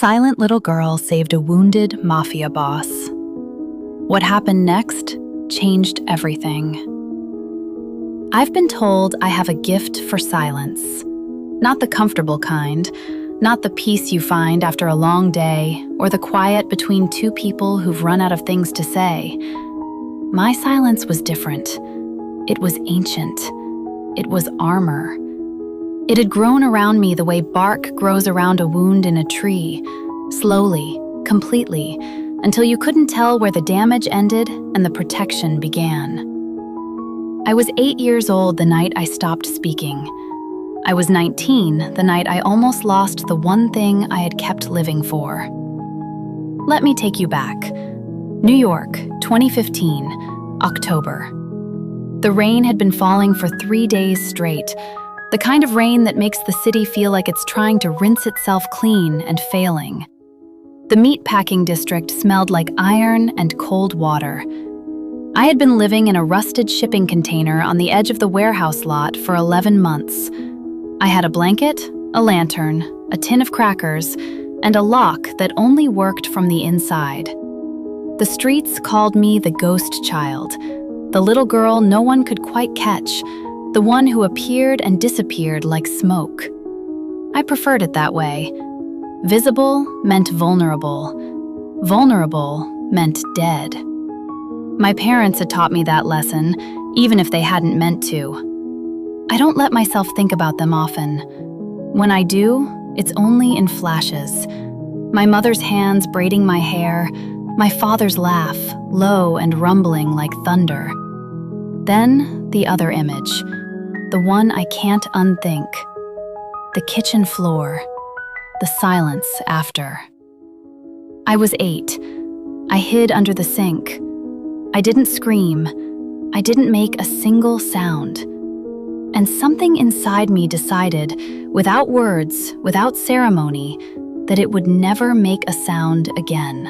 silent little girl saved a wounded Mafia boss. What happened next changed everything. I've been told I have a gift for silence. Not the comfortable kind, not the peace you find after a long day, or the quiet between two people who've run out of things to say. My silence was different. It was ancient. It was armor. It had grown around me the way bark grows around a wound in a tree, slowly, completely, until you couldn't tell where the damage ended and the protection began. I was 8 years old the night I stopped speaking. I was 19 the night I almost lost the one thing I had kept living for. Let me take you back. New York, 2015, October. The rain had been falling for 3 days straight, the kind of rain that makes the city feel like it's trying to rinse itself clean and failing. The meatpacking district smelled like iron and cold water. I had been living in a rusted shipping container on the edge of the warehouse lot for 11 months. I had a blanket, a lantern, a tin of crackers, and a lock that only worked from the inside. The streets called me the ghost child, the little girl no one could quite catch, the one who appeared and disappeared like smoke. I preferred it that way. Visible meant vulnerable. Vulnerable meant dead. My parents had taught me that lesson, even if they hadn't meant to. I don't let myself think about them often. When I do, it's only in flashes. My mother's hands braiding my hair, my father's laugh, low and rumbling like thunder. Then the other image, the one I can't unthink. The kitchen floor, the silence after. I was 8. I hid under the sink. I didn't scream. I didn't make a single sound. And something inside me decided, without words, without ceremony, that it would never make a sound again.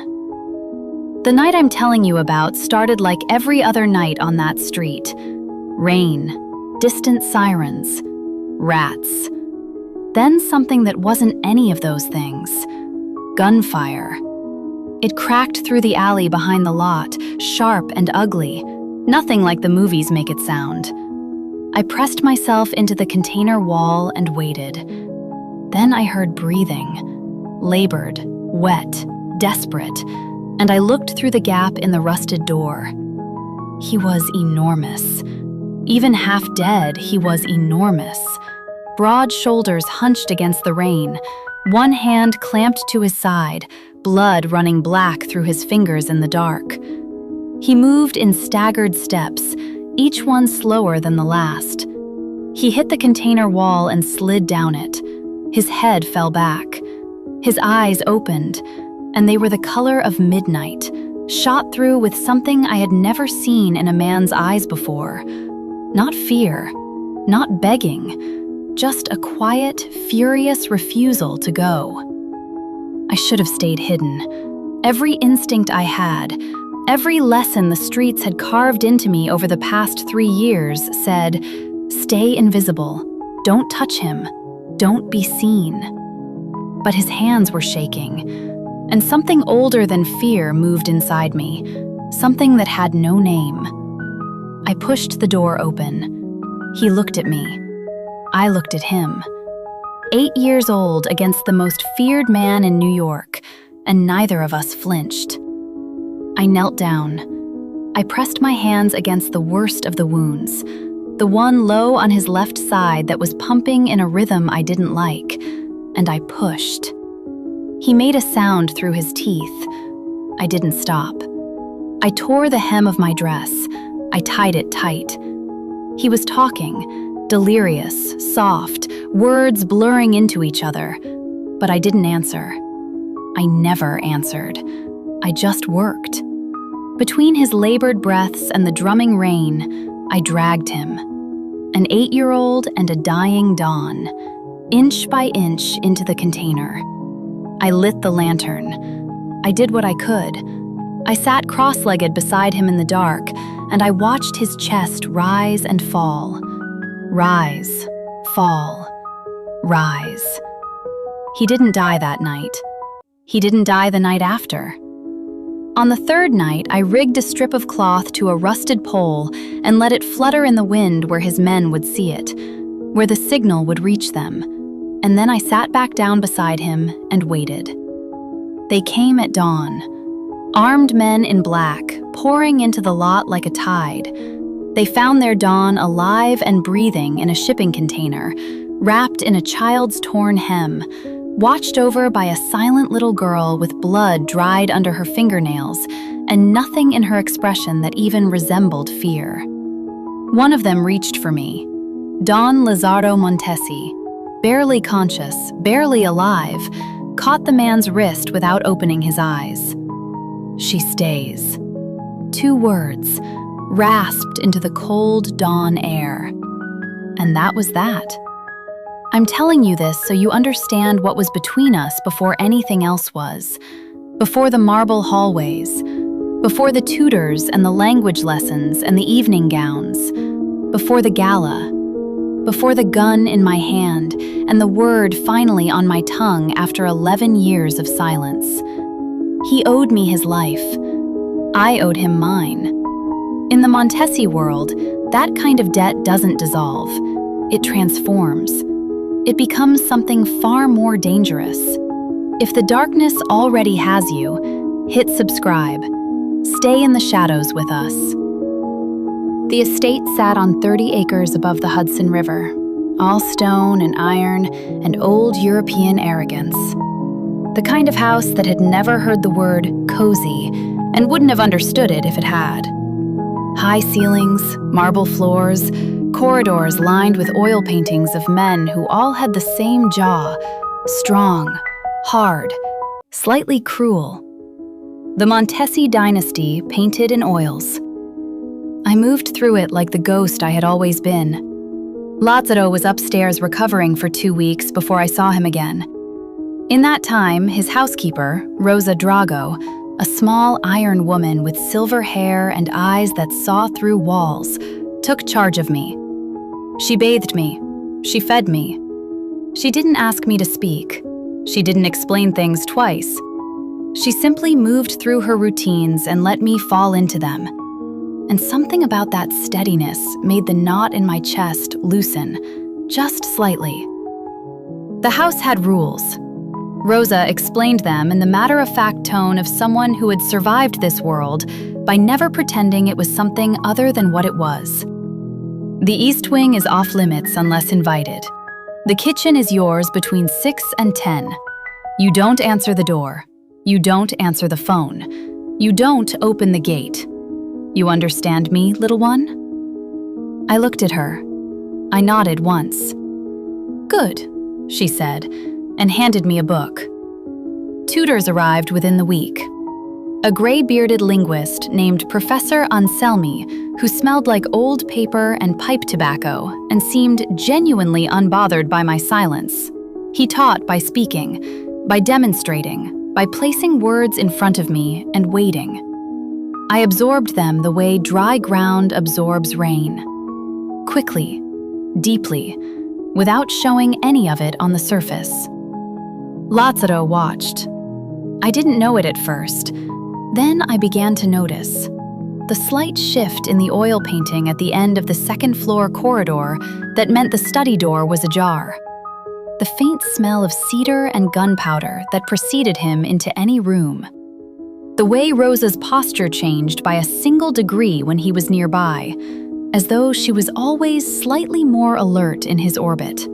The night I'm telling you about started like every other night on that street. Rain, distant sirens, rats. Then something that wasn't any of those things. Gunfire. It cracked through the alley behind the lot, sharp and ugly, nothing like the movies make it sound. I pressed myself into the container wall and waited. Then I heard breathing, labored, wet, desperate, and I looked through the gap in the rusted door. He was enormous. Even half dead, he was enormous. Broad shoulders hunched against the rain, one hand clamped to his side, blood running black through his fingers in the dark. He moved in staggered steps, each one slower than the last. He hit the container wall and slid down it. His head fell back. His eyes opened, and they were the color of midnight, shot through with something I had never seen in a man's eyes before. Not fear, not begging, just a quiet, furious refusal to go. I should have stayed hidden. Every instinct I had, every lesson the streets had carved into me over the past 3 years said, stay invisible, don't touch him, don't be seen. But his hands were shaking, and something older than fear moved inside me, something that had no name. I pushed the door open. He looked at me. I looked at him. 8 years old against the most feared man in New York, and neither of us flinched. I knelt down. I pressed my hands against the worst of the wounds, the one low on his left side that was pumping in a rhythm I didn't like, and I pushed. He made a sound through his teeth. I didn't stop. I tore the hem of my dress. I tied it tight. He was talking, delirious, soft, words blurring into each other, but I didn't answer. I never answered. I just worked. Between his labored breaths and the drumming rain, I dragged him. An 8-year-old and a dying dawn, inch by inch into the container. I lit the lantern. I did what I could. I sat cross-legged beside him in the dark, and I watched his chest rise and fall. Rise, fall, rise. He didn't die that night. He didn't die the night after. On the third night, I rigged a strip of cloth to a rusted pole and let it flutter in the wind where his men would see it, where the signal would reach them. And then I sat back down beside him and waited. They came at dawn. Armed men in black, pouring into the lot like a tide. They found their dawn alive and breathing in a shipping container, wrapped in a child's torn hem, watched over by a silent little girl with blood dried under her fingernails and nothing in her expression that even resembled fear. One of them reached for me. Don Lizardo Montesi, barely conscious, barely alive, caught the man's wrist without opening his eyes. "She stays." 2 words, rasped into the cold dawn air. And that was that. I'm telling you this so you understand what was between us before anything else was. Before the marble hallways. Before the tutors and the language lessons and the evening gowns. Before the gala. Before the gun in my hand and the word finally on my tongue after 11 years of silence. He owed me his life. I owed him mine. In the Montesi world, that kind of debt doesn't dissolve. It transforms. It becomes something far more dangerous. If the darkness already has you, hit subscribe. Stay in the shadows with us. The estate sat on 30 acres above the Hudson River, all stone and iron and old European arrogance. The kind of house that had never heard the word cozy and wouldn't have understood it if it had. High ceilings, marble floors, corridors lined with oil paintings of men who all had the same jaw, strong, hard, slightly cruel. The Montesi dynasty painted in oils. I moved through it like the ghost I had always been. Lázaro was upstairs recovering for 2 weeks before I saw him again. In that time, his housekeeper, Rosa Drago, a small iron woman with silver hair and eyes that saw through walls, took charge of me. She bathed me. She fed me. She didn't ask me to speak. She didn't explain things twice. She simply moved through her routines and let me fall into them. And something about that steadiness made the knot in my chest loosen, just slightly. The house had rules. Rosa explained them in the matter-of-fact tone of someone who had survived this world by never pretending it was something other than what it was. The East Wing is off-limits unless invited. The kitchen is yours between 6 and 10. You don't answer the door. You don't answer the phone. You don't open the gate. You understand me, little one? I looked at her. I nodded once. "Good," she said, and handed me a book. Tutors arrived within the week. A gray-bearded linguist named Professor Anselmi, who smelled like old paper and pipe tobacco and seemed genuinely unbothered by my silence. He taught by speaking, by demonstrating, by placing words in front of me and waiting. I absorbed them the way dry ground absorbs rain. Quickly, deeply, without showing any of it on the surface. Lázaro watched. I didn't know it at first. Then I began to notice the slight shift in the oil painting at the end of the second-floor corridor that meant the study door was ajar. The faint smell of cedar and gunpowder that preceded him into any room. The way Rosa's posture changed by a single degree when he was nearby, as though she was always slightly more alert in his orbit.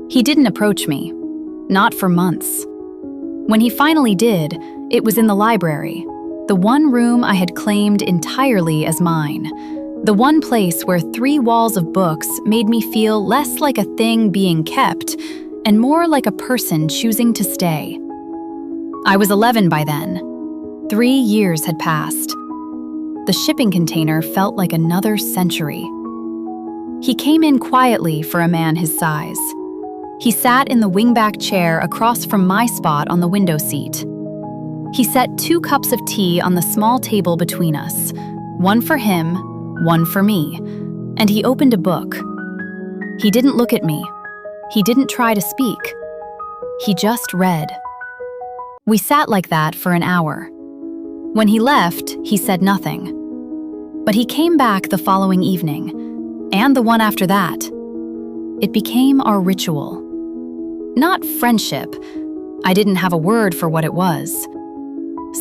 He didn't approach me, not for months. When he finally did, it was in the library, the one room I had claimed entirely as mine, the one place where 3 walls of books made me feel less like a thing being kept and more like a person choosing to stay. I was 11 by then. 3 years had passed. The shipping container felt like another century. He came in quietly for a man his size. He sat in the wingback chair across from my spot on the window seat. He set 2 cups of tea on the small table between us, one for him, one for me, and he opened a book. He didn't look at me. He didn't try to speak. He just read. We sat like that for an hour. When he left, he said nothing. But he came back the following evening, and the one after that. It became our ritual. Not friendship. I didn't have a word for what it was.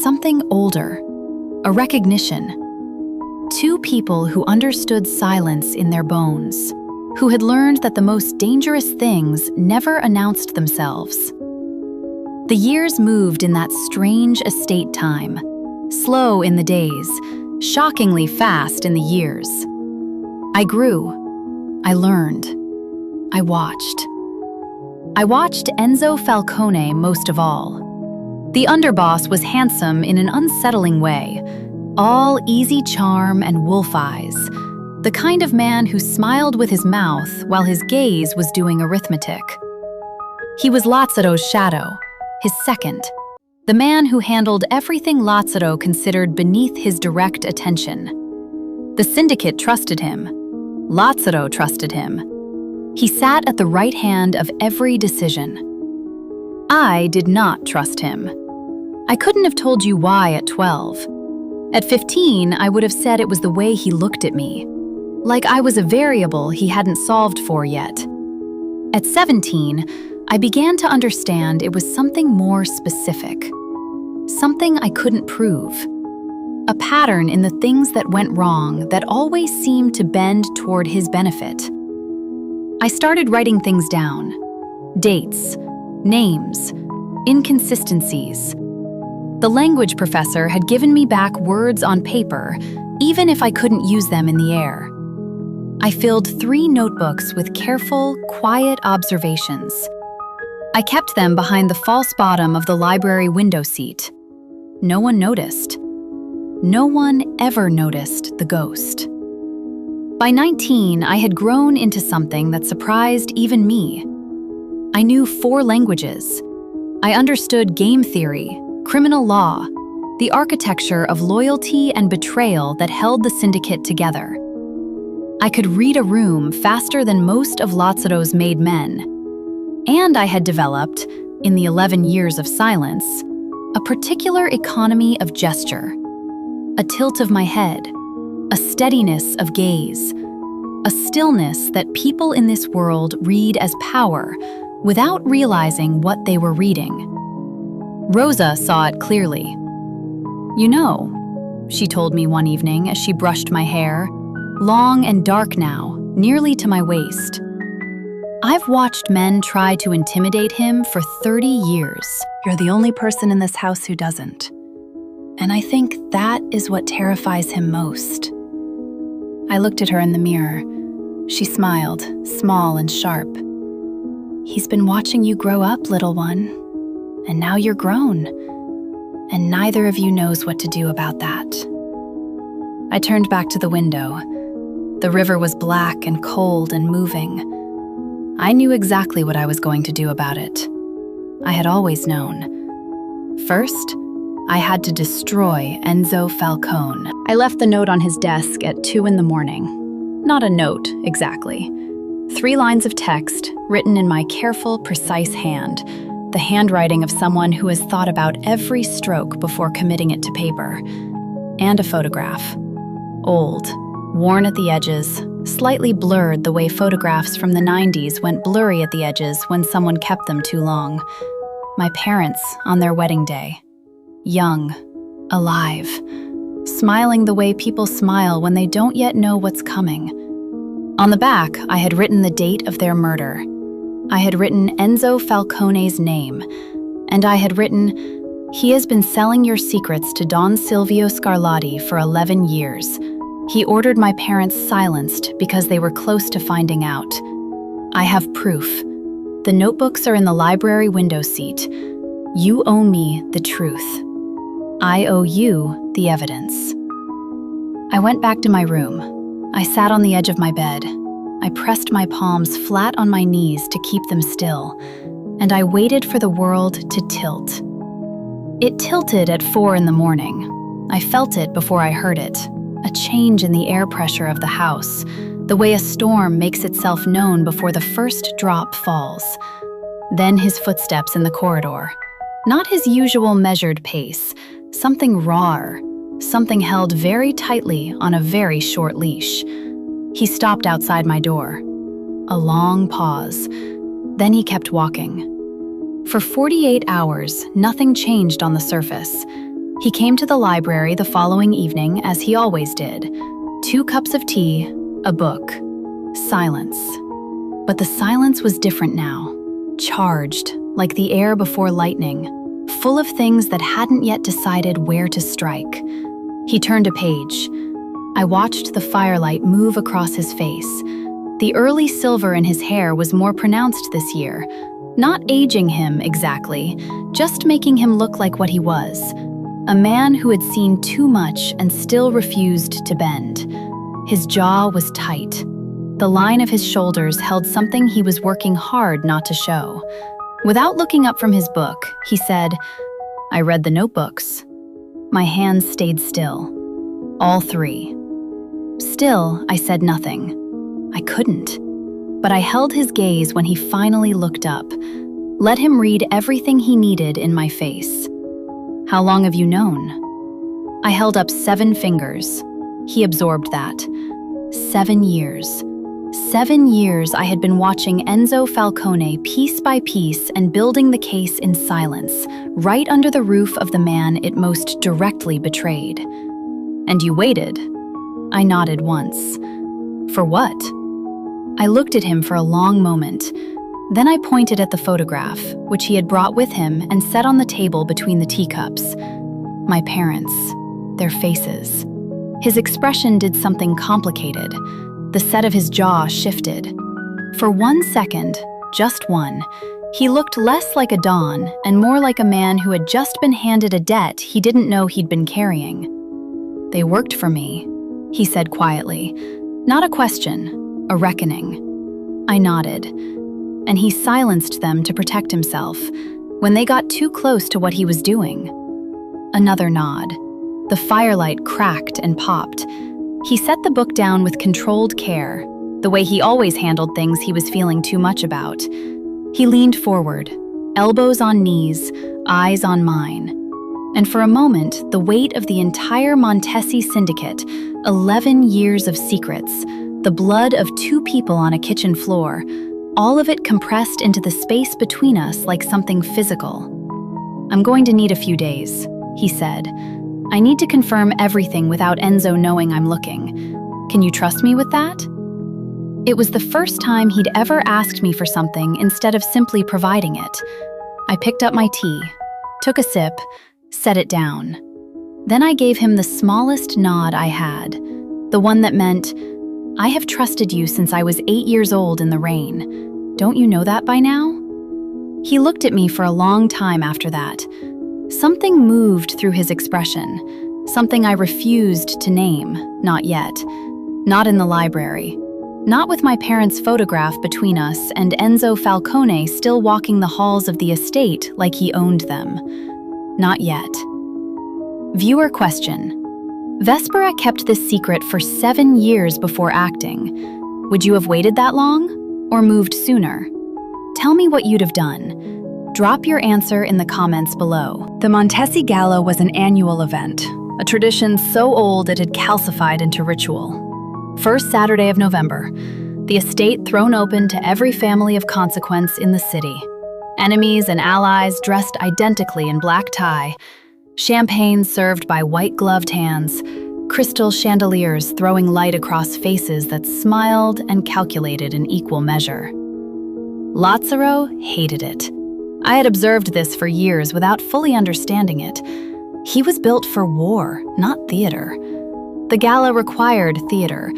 Something older, a recognition. Two people who understood silence in their bones, who had learned that the most dangerous things never announced themselves. The years moved in that strange estate time, slow in the days, shockingly fast in the years. I grew. I learned. I watched. I watched Enzo Falcone most of all. The underboss was handsome in an unsettling way, all easy charm and wolf eyes, the kind of man who smiled with his mouth while his gaze was doing arithmetic. He was Lazzaro's shadow, his second, the man who handled everything Lazzaro considered beneath his direct attention. The syndicate trusted him. Lazzaro trusted him. He sat at the right hand of every decision. I did not trust him. I couldn't have told you why at 12. At 15, I would have said it was the way he looked at me, like I was a variable he hadn't solved for yet. At 17, I began to understand it was something more specific, something I couldn't prove, a pattern in the things that went wrong that always seemed to bend toward his benefit. I started writing things down, dates, names, inconsistencies. The language professor had given me back words on paper, even if I couldn't use them in the air. I filled 3 notebooks with careful, quiet observations. I kept them behind the false bottom of the library window seat. No one noticed. No one ever noticed the ghost. By 19, I had grown into something that surprised even me. I knew 4 languages. I understood game theory, criminal law, the architecture of loyalty and betrayal that held the syndicate together. I could read a room faster than most of Lazzaro's made men. And I had developed, in the 11 years of silence, a particular economy of gesture, a tilt of my head, a steadiness of gaze, a stillness that people in this world read as power without realizing what they were reading. Rosa saw it clearly. "You know," she told me one evening as she brushed my hair, long and dark now, nearly to my waist. "I've watched men try to intimidate him for 30 years. You're the only person in this house who doesn't. And I think that is what terrifies him most." I looked at her in the mirror. She smiled, small and sharp. "He's been watching you grow up, little one. And now you're grown. And neither of you knows what to do about that." I turned back to the window. The river was black and cold and moving. I knew exactly what I was going to do about it. I had always known. First, I had to destroy Enzo Falcone. I left the note on his desk at 2 in the morning. Not a note, exactly. 3 lines of text written in my careful, precise hand, the handwriting of someone who has thought about every stroke before committing it to paper. And a photograph. Old, worn at the edges, slightly blurred the way photographs from the 90s went blurry at the edges when someone kept them too long. My parents on their wedding day. Young, alive, smiling the way people smile when they don't yet know what's coming. On the back, I had written the date of their murder. I had written Enzo Falcone's name, and I had written, "He has been selling your secrets to Don Silvio Scarlatti for 11 years. He ordered my parents silenced because they were close to finding out. I have proof. The notebooks are in the library window seat. You owe me the truth. I owe you the evidence." I went back to my room. I sat on the edge of my bed. I pressed my palms flat on my knees to keep them still, and I waited for the world to tilt. It tilted at 4 in the morning. I felt it before I heard it, a change in the air pressure of the house, the way a storm makes itself known before the first drop falls. Then his footsteps in the corridor. Not his usual measured pace, something rawer, something held very tightly on a very short leash. He stopped outside my door. A long pause. Then he kept walking. For 48 hours, nothing changed on the surface. He came to the library the following evening, as he always did. 2 cups of tea, a book, silence. But the silence was different now, charged, like the air before lightning, full of things that hadn't yet decided where to strike. He turned a page. I watched the firelight move across his face. The early silver in his hair was more pronounced this year, not aging him exactly, just making him look like what he was. A man who had seen too much and still refused to bend. His jaw was tight. The line of his shoulders held something he was working hard not to show. Without looking up from his book, he said, "I read the notebooks." My hands stayed still. All 3. Still, I said nothing. I couldn't. But I held his gaze when he finally looked up. Let him read everything he needed in my face. "How long have you known?" I held up 7 fingers. He absorbed that. 7 years. 7 years I had been watching Enzo Falcone piece by piece and building the case in silence, right under the roof of the man it most directly betrayed. "And you waited?" I nodded once. "For what?" I looked at him for a long moment. Then I pointed at the photograph, which he had brought with him and set on the table between the teacups. My parents, their faces. His expression did something complicated. The set of his jaw shifted. For 1 second, just one, he looked less like a Don and more like a man who had just been handed a debt he didn't know he'd been carrying. "They worked for me," he said quietly. Not a question, a reckoning. I nodded, and he silenced them to protect himself when they got too close to what he was doing. Another nod. The firelight cracked and popped. He set the book down with controlled care, the way he always handled things he was feeling too much about. He leaned forward, elbows on knees, eyes on mine. And for a moment, the weight of the entire Montesi syndicate, 11 years of secrets, the blood of 2 people on a kitchen floor, all of it compressed into the space between us like something physical. "I'm going to need a few days," he said. "I need to confirm everything without Enzo knowing I'm looking. Can you trust me with that?" It was the first time he'd ever asked me for something instead of simply providing it. I picked up my tea, took a sip, set it down. Then I gave him the smallest nod I had, the one that meant, "I have trusted you since I was 8 years old in the rain. Don't you know that by now?" He looked at me for a long time after that. Something moved through his expression, something I refused to name, not yet. Not in the library. Not with my parents' photograph between us and Enzo Falcone still walking the halls of the estate like he owned them. Not yet. Viewer question. Vespera kept this secret for 7 years before acting. Would you have waited that long? Or moved sooner? Tell me what you'd have done. Drop your answer in the comments below. The Montesi Gala was an annual event, a tradition so old it had calcified into ritual. First Saturday of November, the estate thrown open to every family of consequence in the city. Enemies and allies dressed identically in black tie, champagne served by white-gloved hands, crystal chandeliers throwing light across faces that smiled and calculated in equal measure. Lazzaro hated it. I had observed this for years without fully understanding it. He was built for war, not theater. The gala required theater,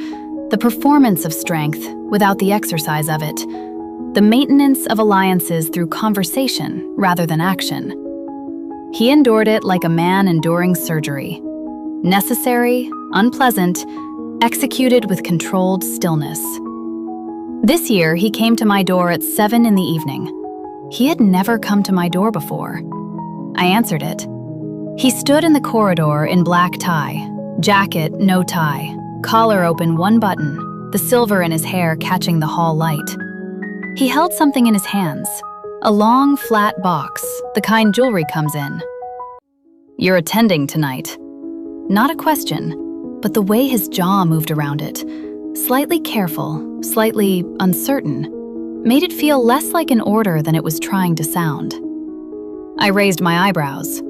the performance of strength without the exercise of it, the maintenance of alliances through conversation rather than action. He endured it like a man enduring surgery. Necessary, unpleasant, executed with controlled stillness. This year, he came to my door at 7 in the evening. He had never come to my door before. I answered it. He stood in the corridor in black tie, jacket, no tie, collar open, one button, the silver in his hair catching the hall light. He held something in his hands, A long, flat box, the kind jewelry comes in. "You're attending tonight." Not a question, but the way his jaw moved around it, slightly careful, slightly uncertain, made it feel less like an order than it was trying to sound. I raised my eyebrows.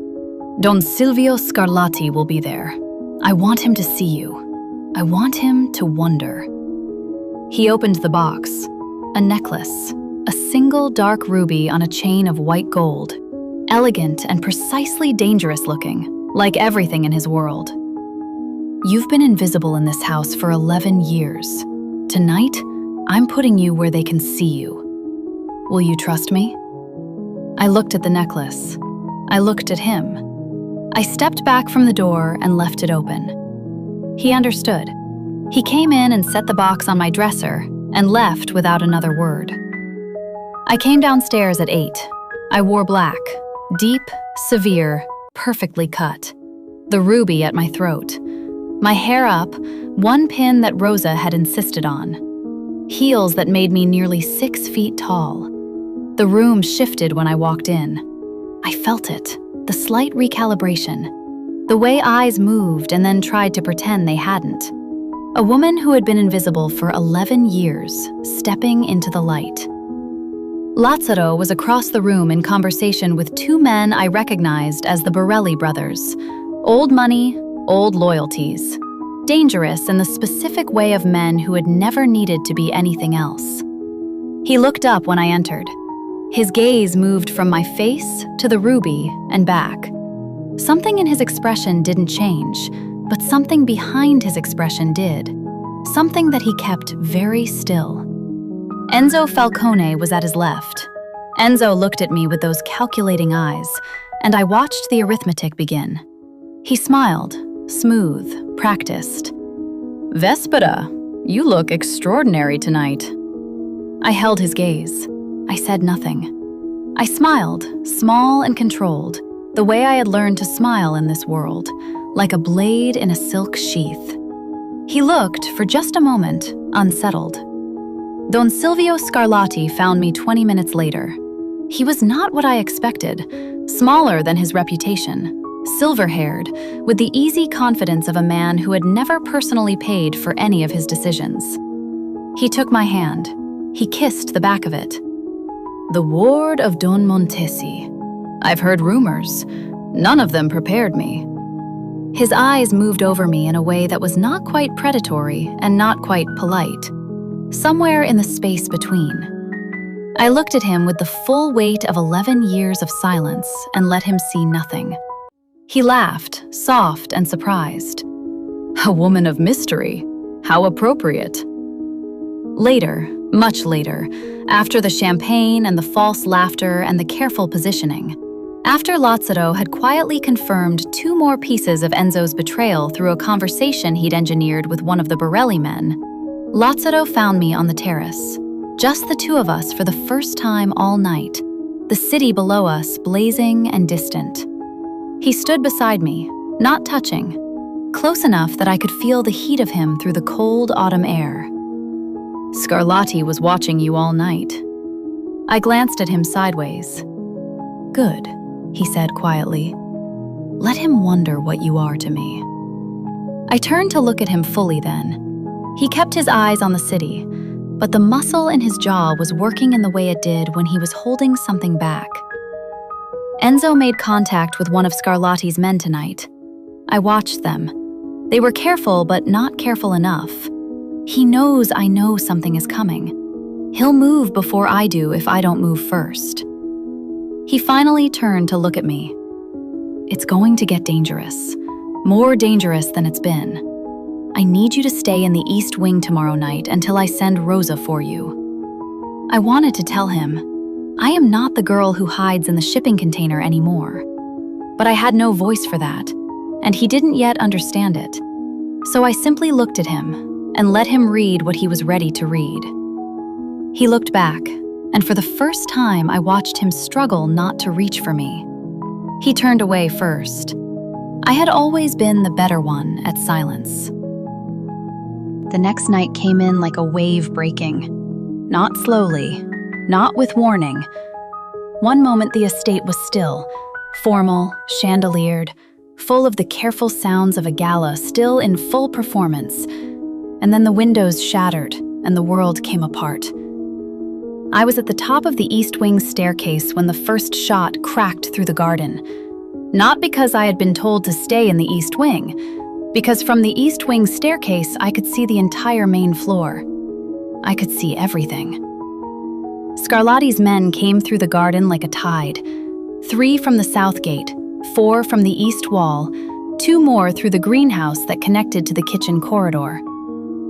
"Don Silvio Scarlatti will be there. I want him to see you. I want him to wonder." He opened the box. A necklace, a single dark ruby on a chain of white gold, elegant and precisely dangerous looking, like everything in his world. "You've been invisible in this house for 11 years. Tonight, I'm putting you where they can see you. Will you trust me?" I looked at the necklace. I looked at him. I stepped back from the door and left it open. He understood. He came in and set the box on my dresser and left without another word. I came downstairs at 8. I wore black, deep, severe, perfectly cut. The ruby at my throat. My hair up, one pin that Rosa had insisted on. Heels that made me nearly 6 feet tall. The room shifted when I walked in. I felt it, the slight recalibration. The way eyes moved and then tried to pretend they hadn't. A woman who had been invisible for 11 years, stepping into the light. Lazzaro was across the room in conversation with 2 men I recognized as the Borelli brothers. Old money, old loyalties. Dangerous in the specific way of men who had never needed to be anything else. He looked up when I entered. His gaze moved from my face to the ruby and back. Something in his expression didn't change, but something behind his expression did. Something that he kept very still. Enzo Falcone was at his left. Enzo looked at me with those calculating eyes, and I watched the arithmetic begin. He smiled, smooth, practiced. "Vespera, you look extraordinary tonight." I held his gaze. I said nothing. I smiled, small and controlled, the way I had learned to smile in this world, like a blade in a silk sheath. He looked, for just a moment, unsettled. Don Silvio Scarlatti found me 20 minutes later. He was not what I expected, smaller than his reputation, silver-haired, with the easy confidence of a man who had never personally paid for any of his decisions. He took my hand. He kissed the back of it. "The ward of Don Montesi. I've heard rumors. None of them prepared me." His eyes moved over me in a way that was not quite predatory and not quite polite. Somewhere in the space between. I looked at him with the full weight of 11 years of silence and let him see nothing. He laughed, soft and surprised. "A woman of mystery. How appropriate." Later, much later, after the champagne and the false laughter and the careful positioning, after Lazzaro had quietly confirmed 2 more pieces of Enzo's betrayal through a conversation he'd engineered with one of the Borelli men, Lazzaro found me on the terrace, just the 2 of us for the first time all night, the city below us blazing and distant. He stood beside me, not touching, close enough that I could feel the heat of him through the cold autumn air. "Scarlatti was watching you all night." I glanced at him sideways. "Good," he said quietly. "Let him wonder what you are to me." I turned to look at him fully then. He kept his eyes on the city, but the muscle in his jaw was working in the way it did when he was holding something back. Enzo made contact with one of Scarlatti's men tonight. I watched them. They were careful, but not careful enough. He knows I know something is coming. He'll move before I do if I don't move first. He finally turned to look at me. "It's going to get dangerous. More dangerous than it's been. I need you to stay in the East Wing tomorrow night until I send Rosa for you." I wanted to tell him, I am not the girl who hides in the shipping container anymore. But I had no voice for that, and he didn't yet understand it. So I simply looked at him and let him read what he was ready to read. He looked back, and for the first time I watched him struggle not to reach for me. He turned away first. I had always been the better one at silence. The next night came in like a wave breaking. Not slowly, not with warning, One moment the estate was still, formal, chandeliered, full of the careful sounds of a gala still in full performance, and then the windows shattered and the world came apart. I was at the top of the East Wing staircase when the first shot cracked through the garden. Not because I had been told to stay in the East Wing, because from the East Wing staircase I could see the entire main floor. I could see everything. Scarlatti's men came through the garden like a tide. 3 from the south gate, 4 from the east wall, 2 more through the greenhouse that connected to the kitchen corridor.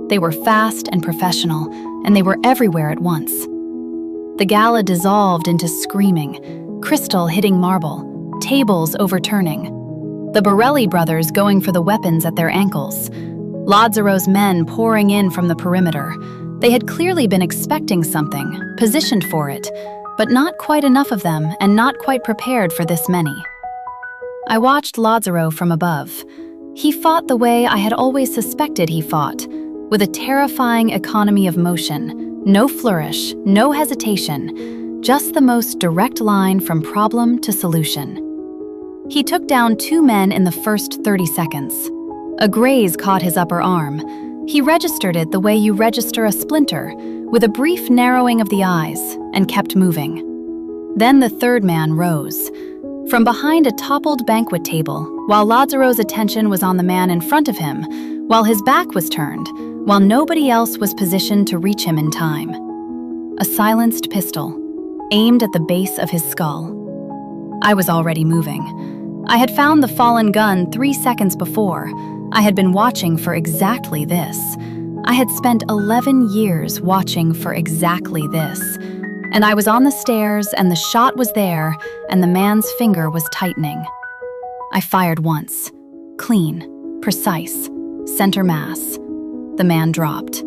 They were fast and professional, and they were everywhere at once. The gala dissolved into screaming, crystal hitting marble, tables overturning. The Borelli brothers going for the weapons at their ankles. Lazzaro's men pouring in from the perimeter. They had clearly been expecting something, positioned for it, but not quite enough of them and not quite prepared for this many. I watched Lazzaro from above. He fought the way I had always suspected he fought, with a terrifying economy of motion, no flourish, no hesitation, just the most direct line from problem to solution. He took down 2 men in the first 30 seconds. A graze caught his upper arm. He registered it the way you register a splinter, with a brief narrowing of the eyes, and kept moving. Then the 3rd man rose. From behind a toppled banquet table, while Lazzaro's attention was on the man in front of him, while his back was turned, while nobody else was positioned to reach him in time. A silenced pistol, aimed at the base of his skull. I was already moving. I had found the fallen gun 3 seconds before. I had been watching for exactly this. I had spent 11 years watching for exactly this. And I was on the stairs, and the shot was there, and the man's finger was tightening. I fired once. Clean, precise, center mass. The man dropped.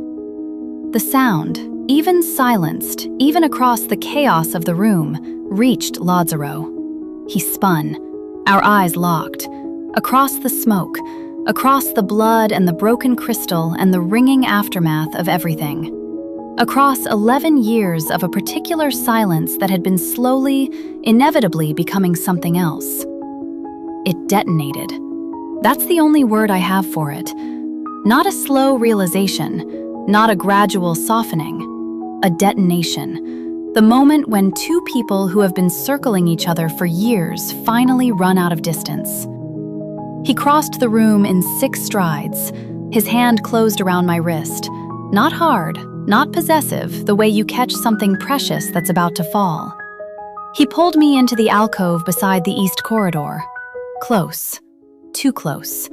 The sound, even silenced, even across the chaos of the room, reached Lazzaro. He spun, our eyes locked, across the smoke, across the blood and the broken crystal and the ringing aftermath of everything. Across 11 years of a particular silence that had been slowly, inevitably becoming something else. It detonated. That's the only word I have for it. Not a slow realization, not a gradual softening. A detonation. The moment when 2 people who have been circling each other for years finally run out of distance. He crossed the room in 6 strides. His hand closed around my wrist. Not hard, not possessive, the way you catch something precious that's about to fall. He pulled me into the alcove beside the east corridor. Close. Too close.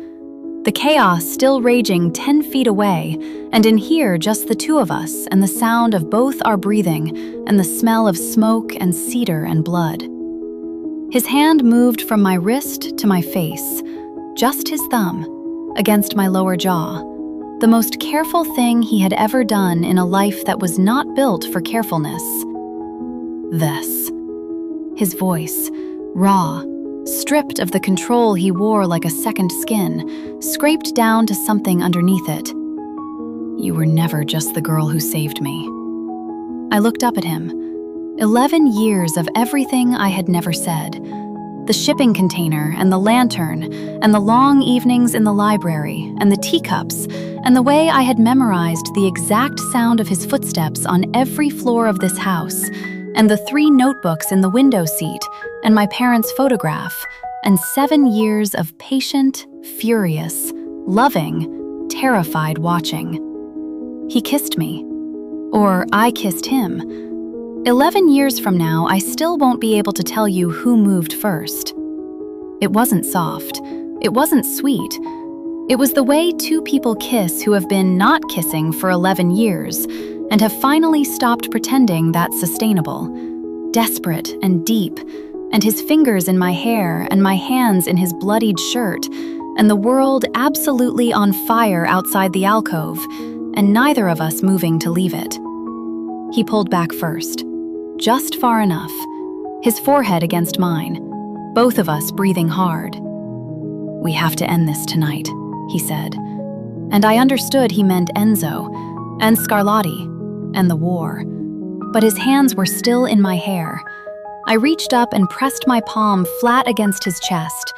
The chaos still raging 10 feet away, and in here just the 2 of us and the sound of both our breathing and the smell of smoke and cedar and blood. His hand moved from my wrist to my face, just his thumb, against my lower jaw. The most careful thing he had ever done in a life that was not built for carefulness. This. His voice, raw, stripped of the control he wore like a second skin, scraped down to something underneath it. You were never just the girl who saved me. I looked up at him. 11 years of everything I had never said. The shipping container and the lantern and the long evenings in the library and the teacups and the way I had memorized the exact sound of his footsteps on every floor of this house and the 3 notebooks in the window seat and my parents' photograph and 7 years of patient, furious, loving, terrified watching. He kissed me. Or I kissed him. 11 years from now, I still won't be able to tell you who moved first. It wasn't soft. It wasn't sweet. It was the way 2 people kiss who have been not kissing for 11 years and have finally stopped pretending that's sustainable. Desperate and deep, and his fingers in my hair and my hands in his bloodied shirt, and the world absolutely on fire outside the alcove, and neither of us moving to leave it. He pulled back first. Just far enough, his forehead against mine, both of us breathing hard. We have to end this tonight, he said. And I understood he meant Enzo, and Scarlatti, and the war. But his hands were still in my hair. I reached up and pressed my palm flat against his chest,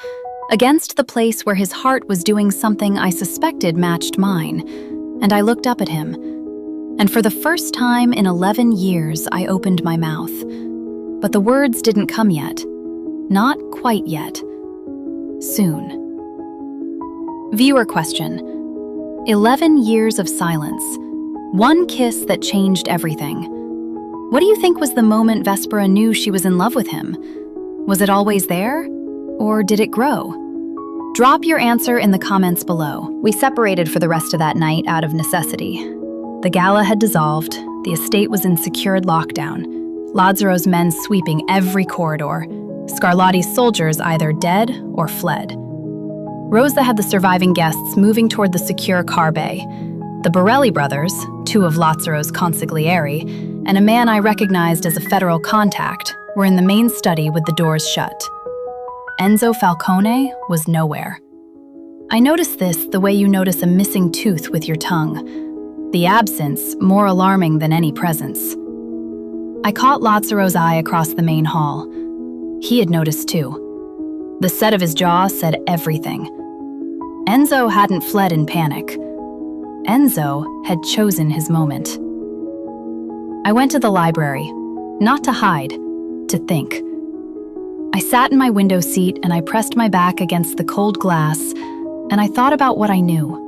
against the place where his heart was doing something I suspected matched mine, and I looked up at him. And for the first time in 11 years, I opened my mouth. But the words didn't come yet. Not quite yet. Soon. Viewer question. 11 years of silence. One kiss that changed everything. What do you think was the moment Vespera knew she was in love with him? Was it always there? Or did it grow? Drop your answer in the comments below. We separated for the rest of that night out of necessity. The gala had dissolved. The estate was in secured lockdown. Lazzaro's men sweeping every corridor. Scarlatti's soldiers either dead or fled. Rosa had the surviving guests moving toward the secure car bay. The Borelli brothers, two of Lazzaro's consiglieri, and a man I recognized as a federal contact, were in the main study with the doors shut. Enzo Falcone was nowhere. I noticed this the way you notice a missing tooth with your tongue. The absence more alarming than any presence. I caught Lazzaro's eye across the main hall. He had noticed too. The set of his jaw said everything. Enzo hadn't fled in panic. Enzo had chosen his moment. I went to the library, not to hide, to think. I sat in my window seat and I pressed my back against the cold glass, and I thought about what I knew.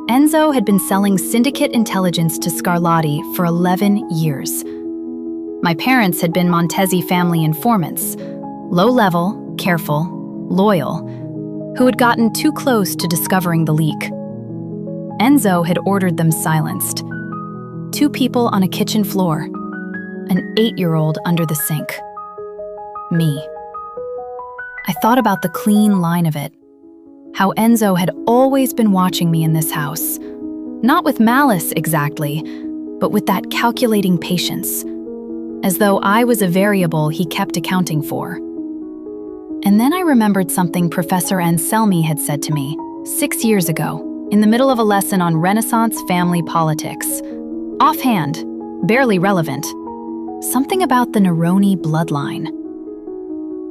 Enzo had been selling syndicate intelligence to Scarlatti for 11 years. My parents had been Montesi family informants, low-level, careful, loyal, who had gotten too close to discovering the leak. Enzo had ordered them silenced. 2 people on a kitchen floor, an 8-year-old under the sink. Me. I thought about the clean line of it, how Enzo had always been watching me in this house, not with malice exactly, but with that calculating patience, as though I was a variable he kept accounting for. And then I remembered something Professor Anselmi had said to me 6 years ago, in the middle of a lesson on Renaissance family politics. Offhand, barely relevant. Something about the Neroni bloodline.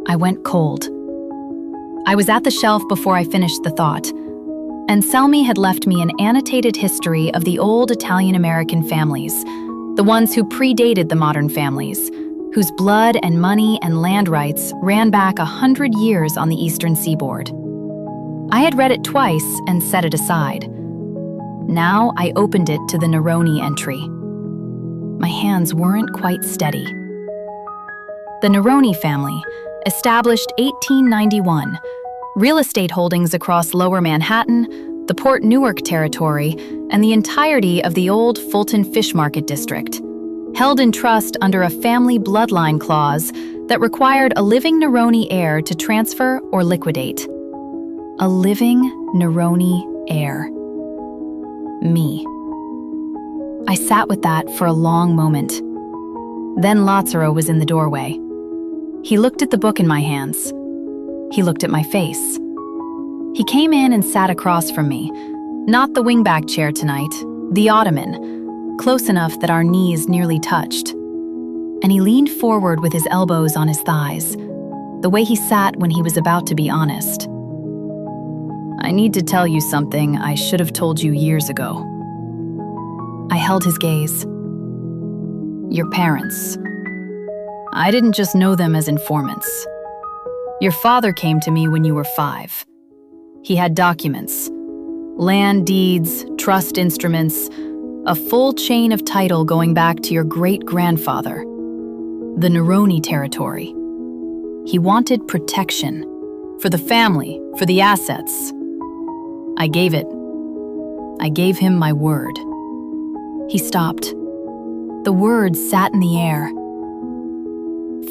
I went cold. I was at the shelf before I finished the thought. Anselmi had left me an annotated history of the old Italian-American families, the ones who predated the modern families, whose blood and money and land rights ran back 100 years on the eastern seaboard. I had read it twice and set it aside. Now I opened it to the Neroni entry. My hands weren't quite steady. The Neroni family, established 1891, real estate holdings across Lower Manhattan, the Port Newark territory, and the entirety of the old Fulton Fish Market district, held in trust under a family bloodline clause that required a living Neroni heir to transfer or liquidate. A living Neroni heir. Me. I sat with that for a long moment. Then Lazzaro was in the doorway. He looked at the book in my hands. He looked at my face. He came in and sat across from me, not the wingback chair tonight, the ottoman, close enough that our knees nearly touched. And he leaned forward with his elbows on his thighs, the way he sat when he was about to be honest. I need to tell you something I should have told you years ago. I held his gaze. Your parents. I didn't just know them as informants. Your father came to me when you were 5. He had documents, land deeds, trust instruments, a full chain of title going back to your great-grandfather, the Neroni territory. He wanted protection, for the family, for the assets. I gave it. I gave him my word. He stopped. The words sat in the air.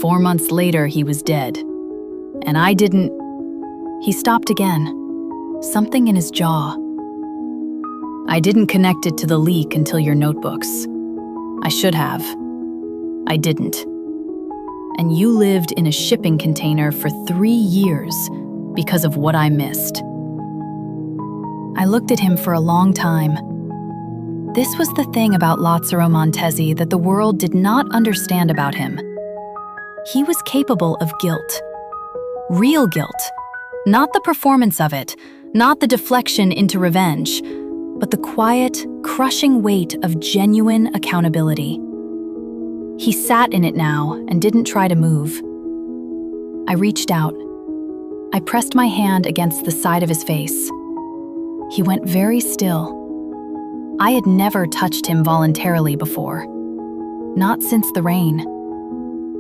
4 months later, he was dead. And I didn't... He stopped again. Something in his jaw. I didn't connect it to the leak until your notebooks. I should have. I didn't. And you lived in a shipping container for 3 years because of what I missed. I looked at him for a long time. This was the thing about Lazzaro Montesi that the world did not understand about him. He was capable of guilt. Real guilt. Not the performance of it, not the deflection into revenge, but the quiet, crushing weight of genuine accountability. He sat in it now and didn't try to move. I reached out. I pressed my hand against the side of his face. He went very still. I had never touched him voluntarily before. Not since the rain.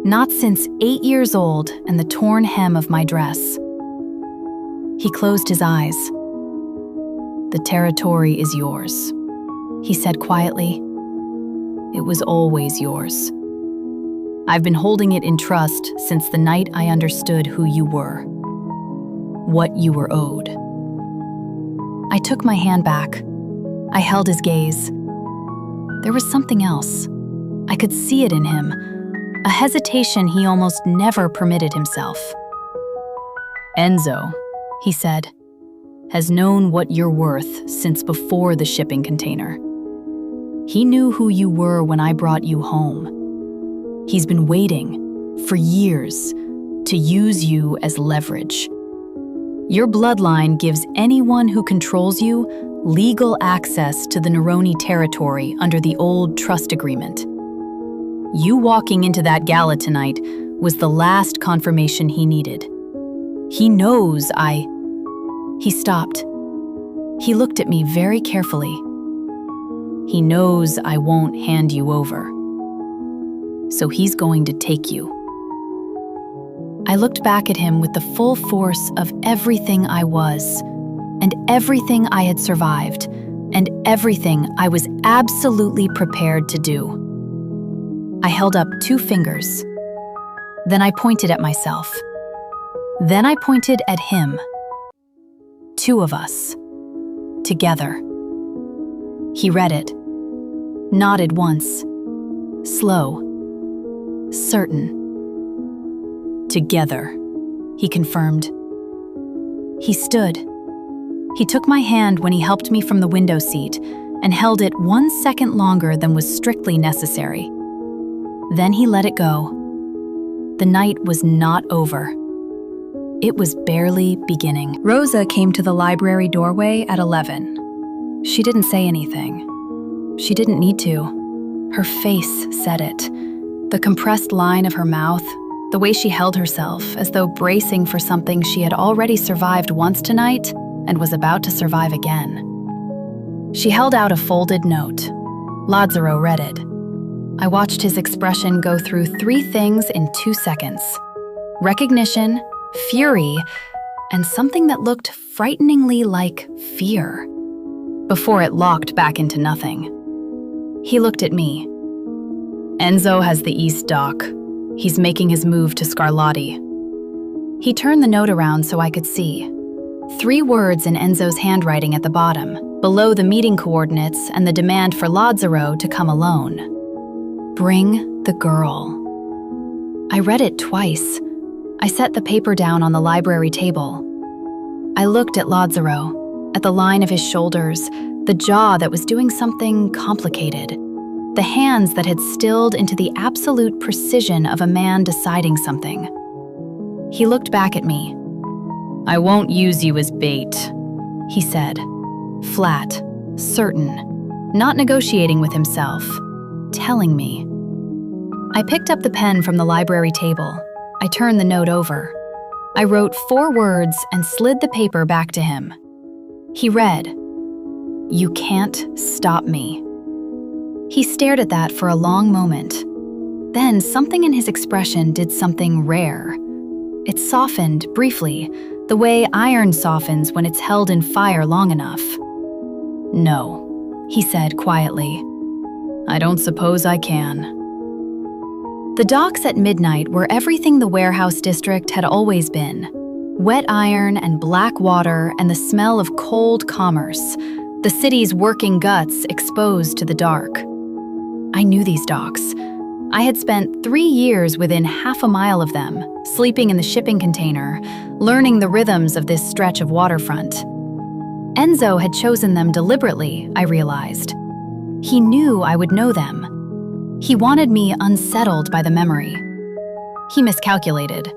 Not since 8 years old and the torn hem of my dress. He closed his eyes. "The territory is yours," he said quietly. "It was always yours. I've been holding it in trust since the night I understood who you were, what you were owed." I took my hand back. I held his gaze. There was something else. I could see it in him, a hesitation he almost never permitted himself. "Enzo," he said, "has known what you're worth since before the shipping container. He knew who you were when I brought you home. He's been waiting, for years, to use you as leverage. Your bloodline gives anyone who controls you legal access to the Neroni territory under the old trust agreement. You walking into that gala tonight was the last confirmation he needed. He knows He stopped. He looked at me very carefully. He knows I won't hand you over. So he's going to take you." I looked back at him with the full force of everything I was, and everything I had survived, and everything I was absolutely prepared to do. I held up 2 fingers. Then I pointed at myself. Then I pointed at him. 2 of us. Together. He read it. Nodded once. Slow. Certain. "Together," he confirmed. He stood. He took my hand when he helped me from the window seat and held it 1 second longer than was strictly necessary. Then he let it go. The night was not over. It was barely beginning. Rosa came to the library doorway at 11. She didn't say anything. She didn't need to. Her face said it. The compressed line of her mouth, the way she held herself as though bracing for something she had already survived once tonight and was about to survive again. She held out a folded note. Lazzaro read it. I watched his expression go through 3 things in 2 seconds. Recognition, fury, and something that looked frighteningly like fear, before it locked back into nothing. He looked at me. "Enzo has the East Dock. He's making his move to Scarlatti." He turned the note around so I could see. 3 words in Enzo's handwriting at the bottom, below the meeting coordinates and the demand for Lazzaro to come alone. "Bring the girl." I read it twice. I set the paper down on the library table. I looked at Lazzaro, at the line of his shoulders, the jaw that was doing something complicated, the hands that had stilled into the absolute precision of a man deciding something. He looked back at me. "I won't use you as bait," he said, flat, certain, not negotiating with himself, telling me. I picked up the pen from the library table. I turned the note over. I wrote 4 words and slid the paper back to him. He read, "You can't stop me." He stared at that for a long moment. Then something in his expression did something rare. It softened briefly, the way iron softens when it's held in fire long enough. "No," he said quietly. "I don't suppose I can." The docks at midnight were everything the warehouse district had always been. Wet iron and black water and the smell of cold commerce, the city's working guts exposed to the dark. I knew these docks. I had spent 3 years within half a mile of them, sleeping in the shipping container, learning the rhythms of this stretch of waterfront. Enzo had chosen them deliberately, I realized. He knew I would know them. He wanted me unsettled by the memory. He miscalculated.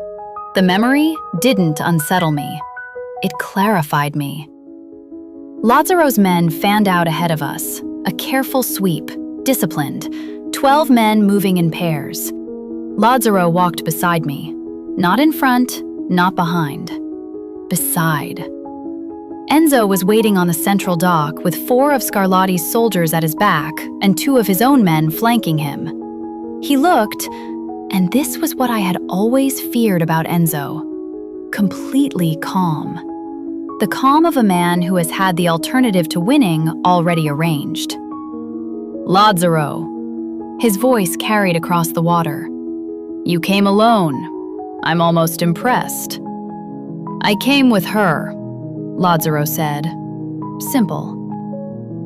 The memory didn't unsettle me. It clarified me. Lazzaro's men fanned out ahead of us, a careful sweep, disciplined, 12 men moving in pairs. Lazzaro walked beside me, not in front, not behind. Beside. Enzo was waiting on the central dock with 4 of Scarlatti's soldiers at his back and 2 of his own men flanking him. He looked, and this was what I had always feared about Enzo, completely calm. The calm of a man who has had the alternative to winning already arranged. Lazzaro. His voice carried across the water. You came alone. I'm almost impressed. I came with her, Lazzaro said. Simple.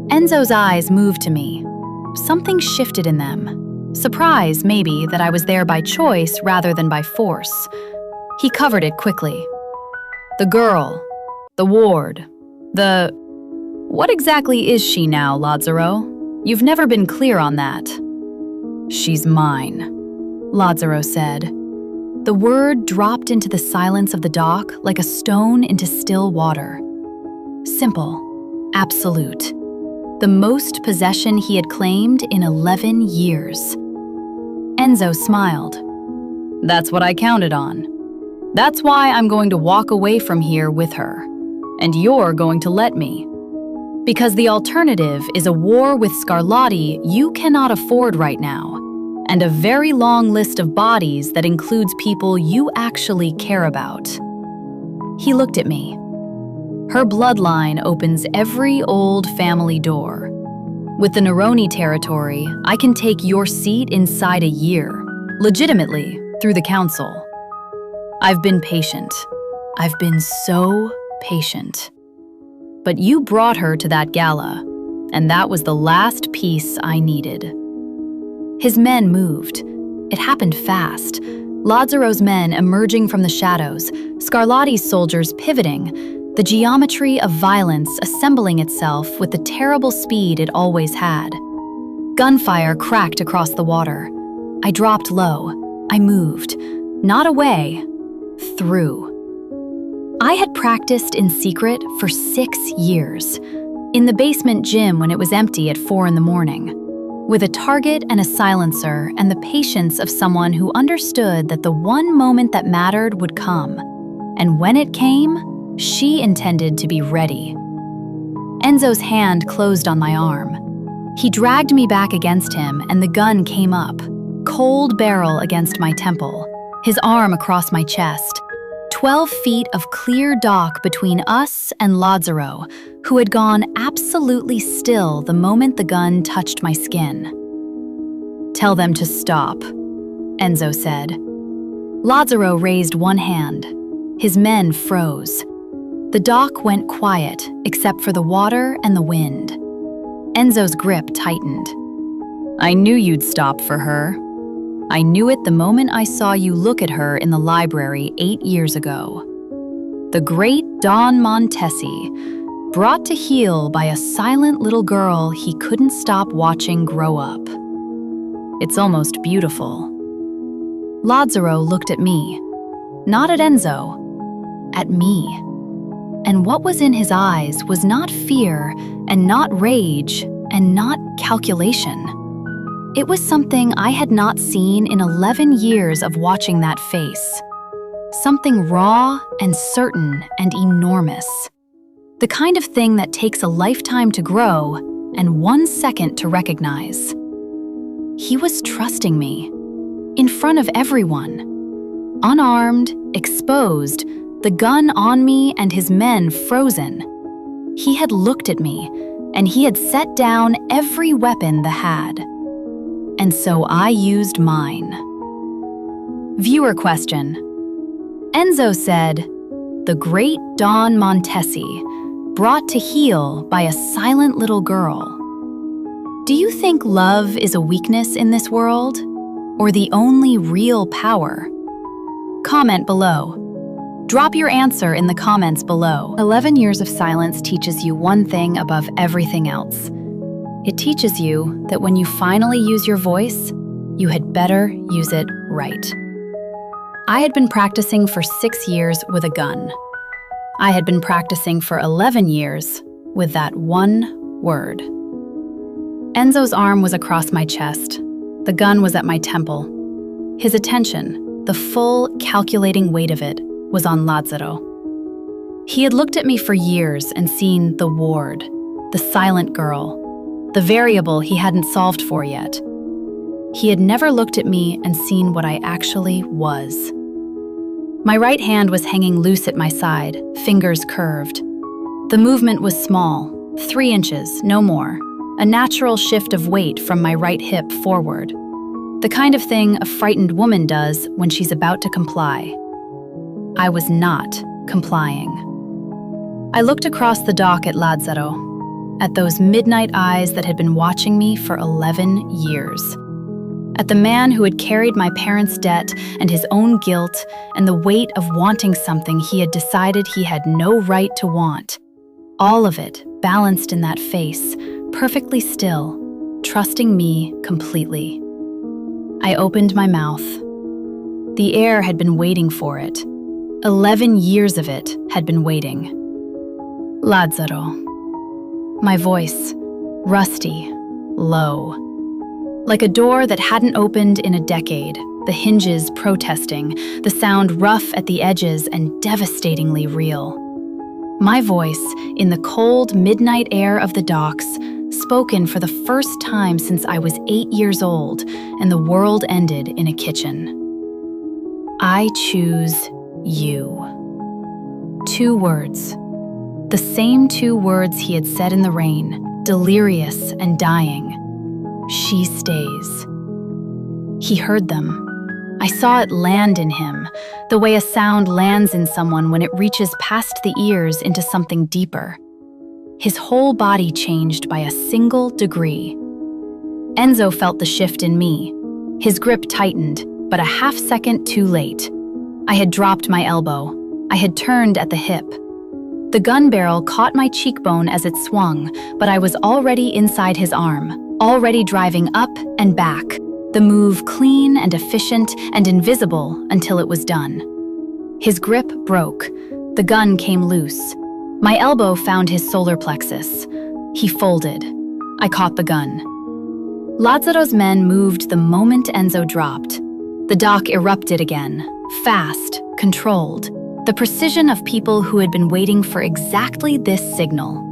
Enzo's eyes moved to me. Something shifted in them. Surprise, maybe, that I was there by choice rather than by force. He covered it quickly. The girl. The ward. The... What exactly is she now, Lazzaro? You've never been clear on that. She's mine, Lazzaro said. The word dropped into the silence of the dock like a stone into still water. Simple. Absolute. The most possession he had claimed in 11 years. Enzo smiled. That's what I counted on. That's why I'm going to walk away from here with her. And you're going to let me. Because the alternative is a war with Scarlatti you cannot afford right now, and a very long list of bodies that includes people you actually care about. He looked at me. Her bloodline opens every old family door. With the Neroni territory, I can take your seat inside a year, legitimately, through the council. I've been patient. I've been so patient. But you brought her to that gala, and that was the last piece I needed. His men moved. It happened fast. Lazzaro's men emerging from the shadows, Scarlatti's soldiers pivoting, the geometry of violence assembling itself with the terrible speed it always had. Gunfire cracked across the water. I dropped low. I moved. Not away. Through. I had practiced in secret for 6 years, in the basement gym when it was empty at 4 in the morning, with a target and a silencer and the patience of someone who understood that the one moment that mattered would come, and when it came, she intended to be ready. Enzo's hand closed on my arm. He dragged me back against him and the gun came up, cold barrel against my temple, his arm across my chest. 12 feet of clear dock between us and Lazzaro, who had gone absolutely still the moment the gun touched my skin. Tell them to stop, Enzo said. Lazzaro raised one hand. His men froze. The dock went quiet, except for the water and the wind. Enzo's grip tightened. I knew you'd stop for her. I knew it the moment I saw you look at her in the library 8 years ago. The great Don Montesi, brought to heel by a silent little girl he couldn't stop watching grow up. It's almost beautiful. Lazzaro looked at me, not at Enzo, at me. And what was in his eyes was not fear and not rage and not calculation. It was something I had not seen in 11 years of watching that face. Something raw and certain and enormous. The kind of thing that takes a lifetime to grow and 1 second to recognize. He was trusting me, in front of everyone. Unarmed, exposed, the gun on me and his men frozen. He had looked at me, and he had set down every weapon the had. And so I used mine. Viewer question. Enzo said, the great Don Montesi, brought to heel by a silent little girl. Do you think love is a weakness in this world, or the only real power? Comment below. Drop your answer in the comments below. 11 years of silence teaches you one thing above everything else. It teaches you that when you finally use your voice, you had better use it right. I had been practicing for 6 years with a gun. I had been practicing for 11 years with that one word. Enzo's arm was across my chest. The gun was at my temple. His attention, the full, calculating weight of it, was on Lazzaro. He had looked at me for years and seen the ward, the silent girl, the variable he hadn't solved for yet. He had never looked at me and seen what I actually was. My right hand was hanging loose at my side, fingers curved. The movement was small, 3 inches, no more, a natural shift of weight from my right hip forward. The kind of thing a frightened woman does when she's about to comply. I was not complying. I looked across the dock at Lazzaro, at those midnight eyes that had been watching me for 11 years. At the man who had carried my parents' debt and his own guilt and the weight of wanting something he had decided he had no right to want. All of it balanced in that face, perfectly still, trusting me completely. I opened my mouth. The air had been waiting for it. 11 years of it had been waiting. Lazzaro. My voice, rusty, low. Like a door that hadn't opened in a decade, the hinges protesting, the sound rough at the edges and devastatingly real. My voice, in the cold midnight air of the docks, spoken for the first time since I was 8 years old and the world ended in a kitchen. I choose you. 2 words. The same 2 words he had said in the rain, delirious and dying. She stays. He heard them. I saw it land in him, the way a sound lands in someone when it reaches past the ears into something deeper. His whole body changed by a single degree. Enzo felt the shift in me. His grip tightened, but a half second too late. I had dropped my elbow. I had turned at the hip. The gun barrel caught my cheekbone as it swung, but I was already inside his arm, already driving up and back, the move clean and efficient and invisible until it was done. His grip broke. The gun came loose. My elbow found his solar plexus. He folded. I caught the gun. Lazzaro's men moved the moment Enzo dropped. The dock erupted again, fast, controlled, the precision of people who had been waiting for exactly this signal.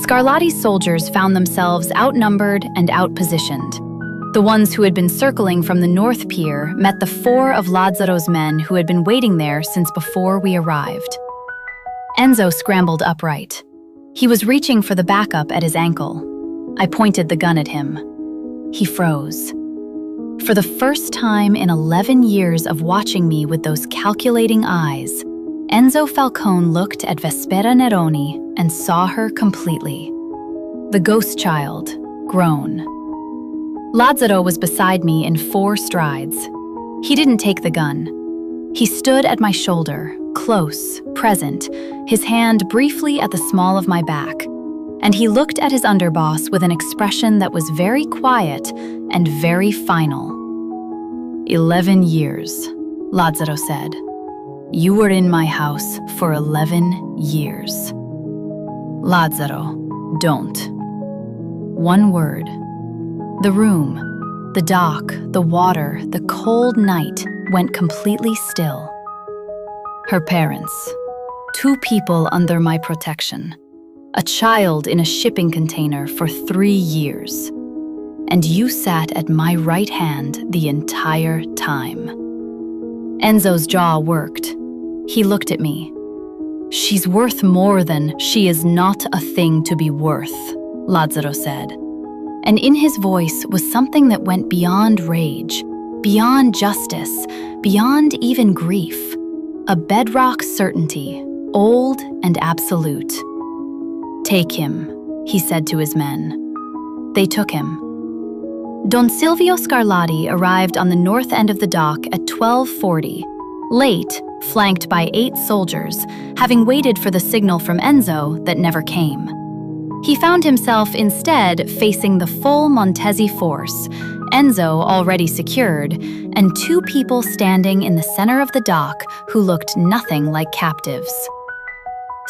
Scarlatti's soldiers found themselves outnumbered and outpositioned. The ones who had been circling from the North Pier met the 4 of Lazzaro's men who had been waiting there since before we arrived. Enzo scrambled upright. He was reaching for the backup at his ankle. I pointed the gun at him. He froze. For the first time in 11 years of watching me with those calculating eyes, Enzo Falcone looked at Vespera Neroni and saw her completely. The ghost child, grown. Lazzaro was beside me in 4 strides. He didn't take the gun. He stood at my shoulder, close, present, his hand briefly at the small of my back, and he looked at his underboss with an expression that was very quiet and very final. 11 years, Lazzaro said. You were in my house for 11 years. Lazzaro, don't. 1 word. The room, the dock, the water, the cold night went completely still. Her parents, 2 people under my protection, a child in a shipping container for 3 years. And you sat at my right hand the entire time. Enzo's jaw worked. He looked at me. She's worth more than she is not a thing to be worth, Lazzaro said. And in his voice was something that went beyond rage, beyond justice, beyond even grief. A bedrock certainty, old and absolute. Take him, he said to his men. They took him. Don Silvio Scarlatti arrived on the north end of the dock at 12:40, late, flanked by 8 soldiers, having waited for the signal from Enzo that never came. He found himself instead facing the full Montesi force, Enzo already secured, and 2 people standing in the center of the dock who looked nothing like captives.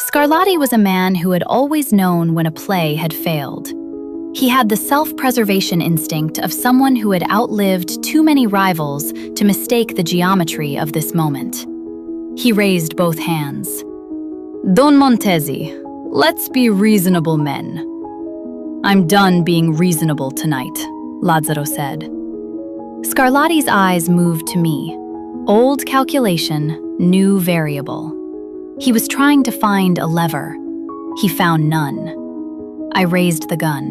Scarlatti was a man who had always known when a play had failed. He had the self-preservation instinct of someone who had outlived too many rivals to mistake the geometry of this moment. He raised both hands. "Don Montesi, let's be reasonable men." "I'm done being reasonable tonight," Lazzaro said. Scarlatti's eyes moved to me. Old calculation, new variable. He was trying to find a lever. He found none. I raised the gun.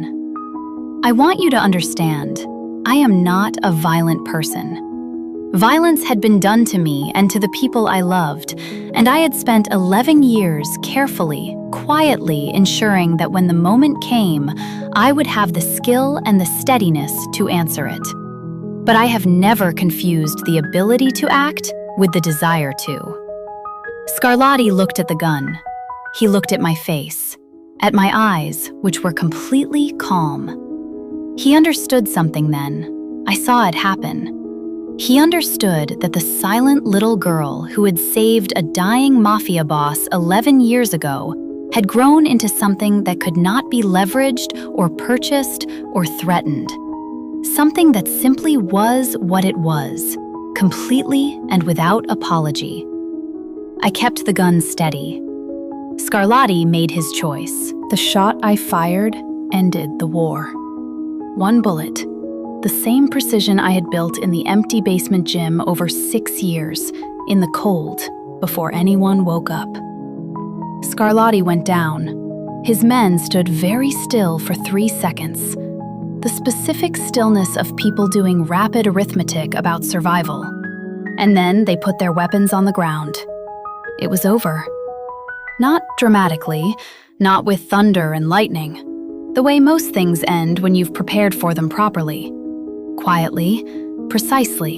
"I want you to understand, I am not a violent person. Violence had been done to me and to the people I loved, and I had spent 11 years carefully, quietly ensuring that when the moment came, I would have the skill and the steadiness to answer it. But I have never confused the ability to act with the desire to." Scarlatti looked at the gun. He looked at my face, at my eyes, which were completely calm. He understood something then. I saw it happen. He understood that the silent little girl who had saved a dying mafia boss 11 years ago had grown into something that could not be leveraged or purchased or threatened. Something that simply was what it was, completely and without apology. I kept the gun steady. Scarlatti made his choice. The shot I fired ended the war. 1 bullet, the same precision I had built in the empty basement gym over 6 years, in the cold, before anyone woke up. Scarlatti went down. His men stood very still for 3 seconds. The specific stillness of people doing rapid arithmetic about survival. And then they put their weapons on the ground. It was over. Not dramatically, not with thunder and lightning. The way most things end when you've prepared for them properly. Quietly, precisely.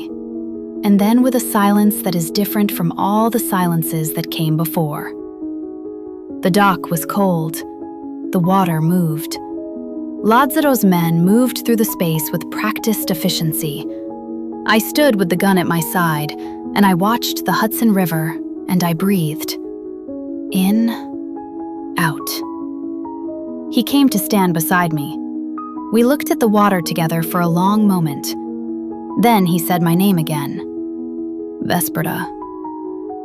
And then with a silence that is different from all the silences that came before. The dock was cold. The water moved. Lazzaro's men moved through the space with practiced efficiency. I stood with the gun at my side, and I watched the Hudson River, and I breathed. In, out. He came to stand beside me. We looked at the water together for a long moment. Then he said my name again. Vesperta.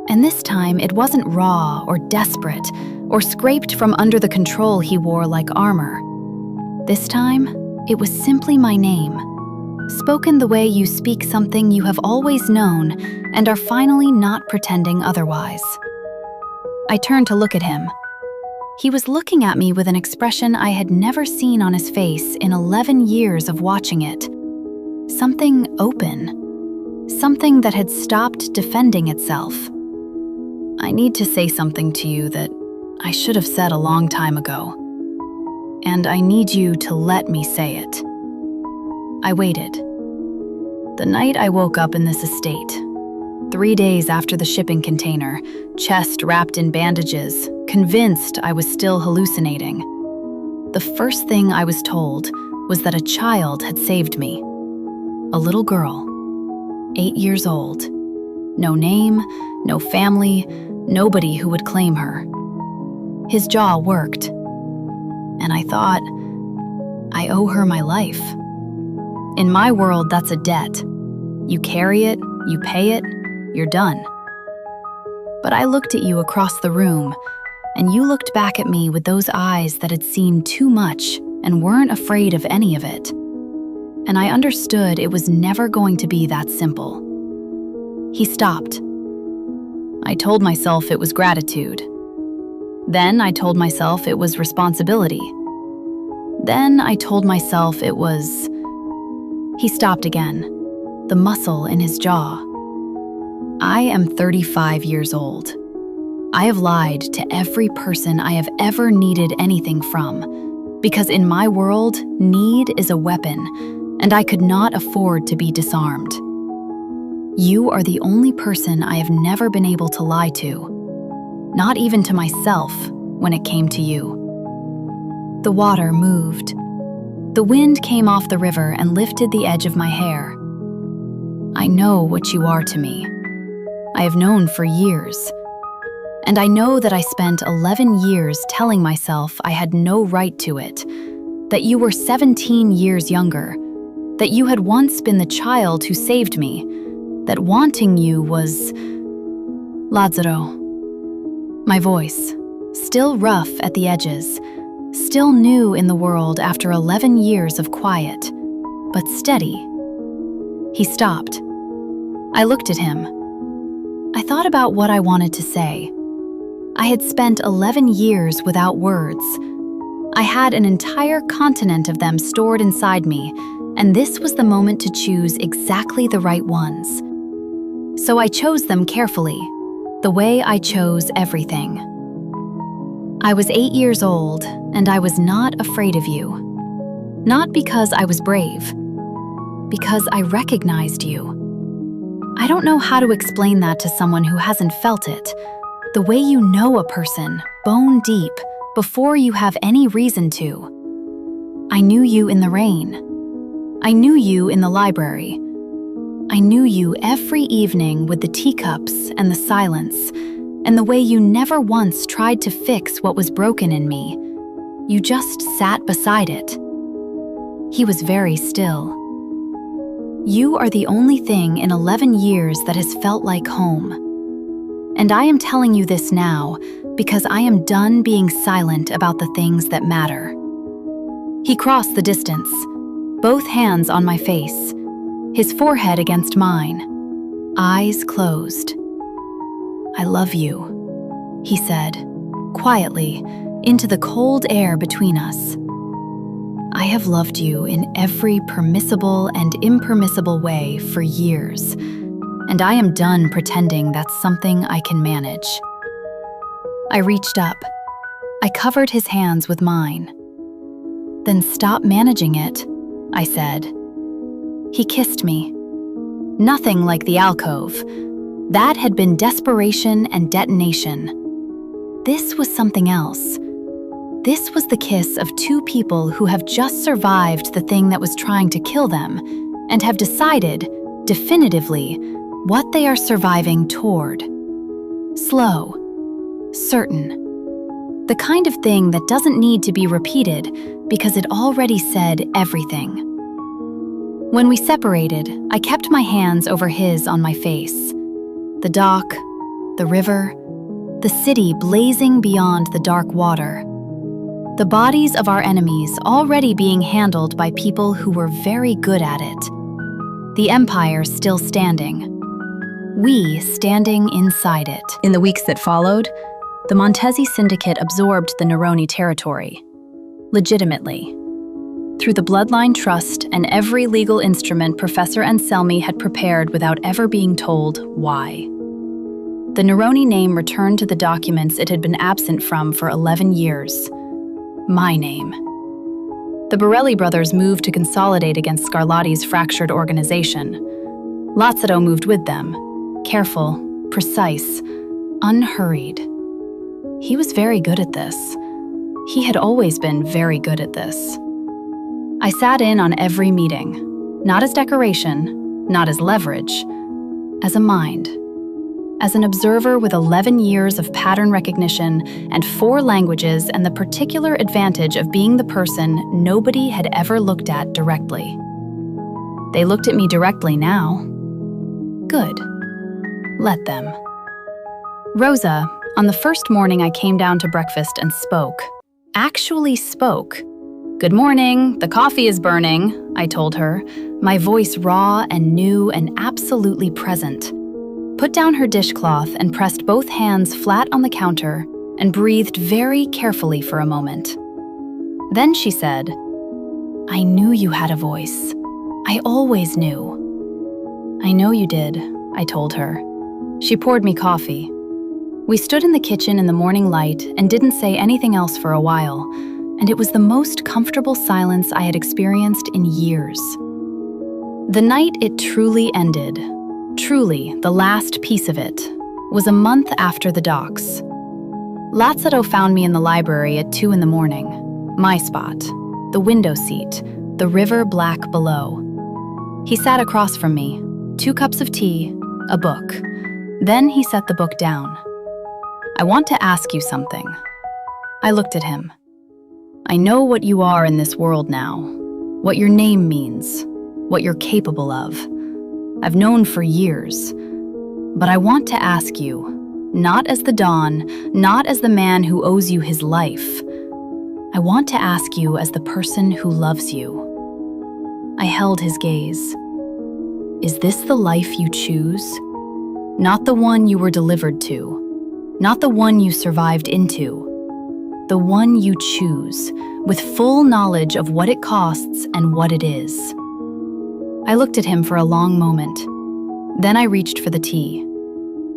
And this time it wasn't raw or desperate or scraped from under the control he wore like armor. This time, it was simply my name, spoken the way you speak something you have always known and are finally not pretending otherwise. I turned to look at him. He was looking at me with an expression I had never seen on his face in 11 years of watching it. Something open. Something that had stopped defending itself. I need to say something to you that I should have said a long time ago. And I need you to let me say it. I waited. The night I woke up in this estate, 3 days after the shipping container, chest wrapped in bandages, convinced I was still hallucinating. The first thing I was told was that a child had saved me. A little girl, 8 years old. No name, no family, nobody who would claim her. His jaw worked. And I thought, I owe her my life. In my world, that's a debt. You carry it, you pay it, you're done. But I looked at you across the room, and you looked back at me with those eyes that had seen too much and weren't afraid of any of it. And I understood it was never going to be that simple. He stopped. I told myself it was gratitude. Then I told myself it was responsibility. Then I told myself it was... He stopped again, the muscle in his jaw. I am 35 years old. I have lied to every person I have ever needed anything from, because in my world, need is a weapon, and I could not afford to be disarmed. You are the only person I have never been able to lie to, not even to myself when it came to you. The water moved. The wind came off the river and lifted the edge of my hair. I know what you are to me. I have known for years. And I know that I spent 11 years telling myself I had no right to it, that you were 17 years younger, that you had once been the child who saved me, that wanting you was… Lazzaro. My voice, still rough at the edges, still new in the world after 11 years of quiet, but steady. He stopped. I looked at him. I thought about what I wanted to say. I had spent 11 years without words. I had an entire continent of them stored inside me, and this was the moment to choose exactly the right ones. So I chose them carefully, the way I chose everything. I was 8 years old, and I was not afraid of you. Not because I was brave, because I recognized you. I don't know how to explain that to someone who hasn't felt it. The way you know a person, bone deep, before you have any reason to. I knew you in the rain. I knew you in the library. I knew you every evening with the teacups and the silence, and the way you never once tried to fix what was broken in me. You just sat beside it. He was very still. You are the only thing in 11 years that has felt like home. And I am telling you this now because I am done being silent about the things that matter. He crossed the distance, both hands on my face, his forehead against mine, eyes closed. I love you, he said, quietly, into the cold air between us. I have loved you in every permissible and impermissible way for years, and I am done pretending that's something I can manage. I reached up. I covered his hands with mine. Then stop managing it, I said. He kissed me. Nothing like the alcove. That had been desperation and detonation. This was something else. This was the kiss of two people who have just survived the thing that was trying to kill them and have decided, definitively, what they are surviving toward. Slow. Certain. The kind of thing that doesn't need to be repeated because it already said everything. When we separated, I kept my hands over his on my face. The dock, the river, the city blazing beyond the dark water. The bodies of our enemies already being handled by people who were very good at it. The empire still standing. We standing inside it. In the weeks that followed, the Montesi syndicate absorbed the Neroni territory. Legitimately. Through the bloodline trust and every legal instrument Professor Anselmi had prepared without ever being told why. The Neroni name returned to the documents it had been absent from for 11 years. My name. The Borelli brothers moved to consolidate against Scarlatti's fractured organization. Lazzaro moved with them, careful, precise, unhurried. He was very good at this. He had always been very good at this. I sat in on every meeting, not as decoration, not as leverage, as a mind. As an observer with 11 years of pattern recognition and 4 languages and the particular advantage of being the person nobody had ever looked at directly. They looked at me directly now. Good. Let them. Rosa, on the first morning I came down to breakfast and spoke. Actually spoke. Good morning, the coffee is burning, I told her, my voice raw and new and absolutely present. Put down her dishcloth and pressed both hands flat on the counter and breathed very carefully for a moment. Then she said, I knew you had a voice. I always knew. I know you did, I told her. She poured me coffee. We stood in the kitchen in the morning light and didn't say anything else for a while, and it was the most comfortable silence I had experienced in years. The night it truly ended, truly the last piece of it, was a month after the docks. Lazzaro found me in the library at 2 in the morning, my spot, the window seat, the river black below. He sat across from me, 2 cups of tea, a book. Then he set the book down. "I want to ask you something." I looked at him. "I know what you are in this world now, what your name means, what you're capable of. I've known for years. But I want to ask you, not as the Don, not as the man who owes you his life. I want to ask you as the person who loves you." I held his gaze. "Is this the life you choose? Not the one you were delivered to, not the one you survived into. The one you choose, with full knowledge of what it costs and what it is." I looked at him for a long moment. Then I reached for the tea.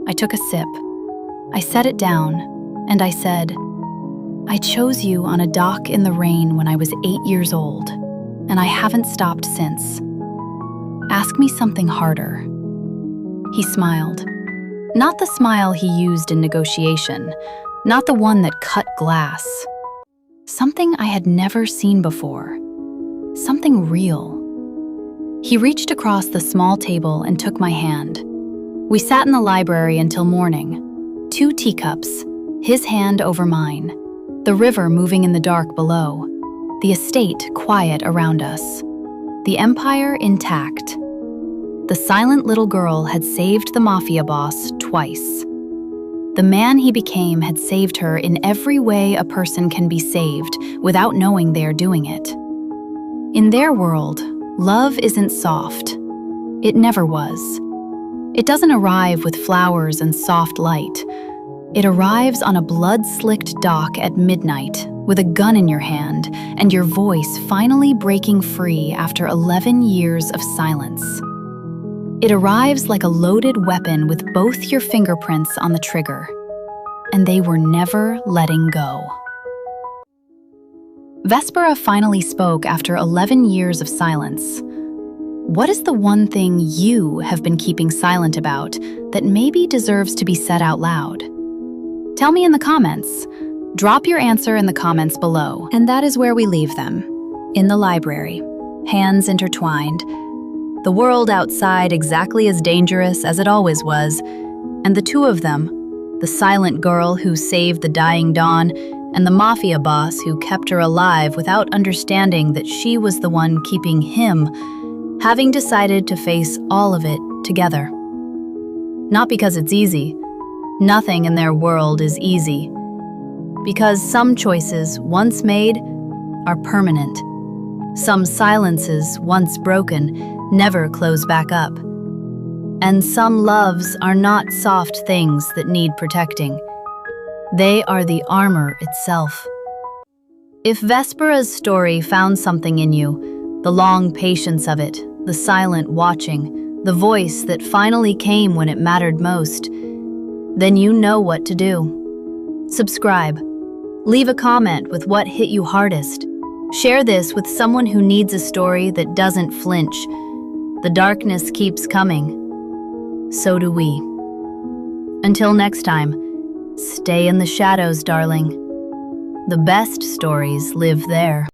I took a sip. I set it down, and I said, "I chose you on a dock in the rain when I was 8 years old, and I haven't stopped since. Ask me something harder." He smiled. Not the smile he used in negotiation, not the one that cut glass. Something I had never seen before. Something real. He reached across the small table and took my hand. We sat in the library until morning. 2 teacups, his hand over mine. The river moving in the dark below. The estate quiet around us. The empire intact. The silent little girl had saved the Mafia boss twice. The man he became had saved her in every way a person can be saved without knowing they are doing it. In their world, love isn't soft. It never was. It doesn't arrive with flowers and soft light. It arrives on a blood-slicked dock at midnight with a gun in your hand and your voice finally breaking free after 11 years of silence. It arrives like a loaded weapon with both your fingerprints on the trigger, and they were never letting go. Vespera finally spoke after 11 years of silence. What is the one thing you have been keeping silent about that maybe deserves to be said out loud? Tell me in the comments. Drop your answer in the comments below. And that is where we leave them, in the library, hands intertwined. The world outside exactly as dangerous as it always was, and the 2 of them, the silent girl who saved the dying Dawn, and the Mafia boss who kept her alive without understanding that she was the one keeping him, having decided to face all of it together. Not because it's easy. Nothing in their world is easy. Because some choices, once made, are permanent. Some silences, once broken, never close back up. And some loves are not soft things that need protecting. They are the armor itself. If Vespera's story found something in you, the long patience of it, the silent watching, the voice that finally came when it mattered most, then you know what to do. Subscribe. Leave a comment with what hit you hardest. Share this with someone who needs a story that doesn't flinch. The darkness keeps coming. So do we. Until next time, stay in the shadows, darling. The best stories live there.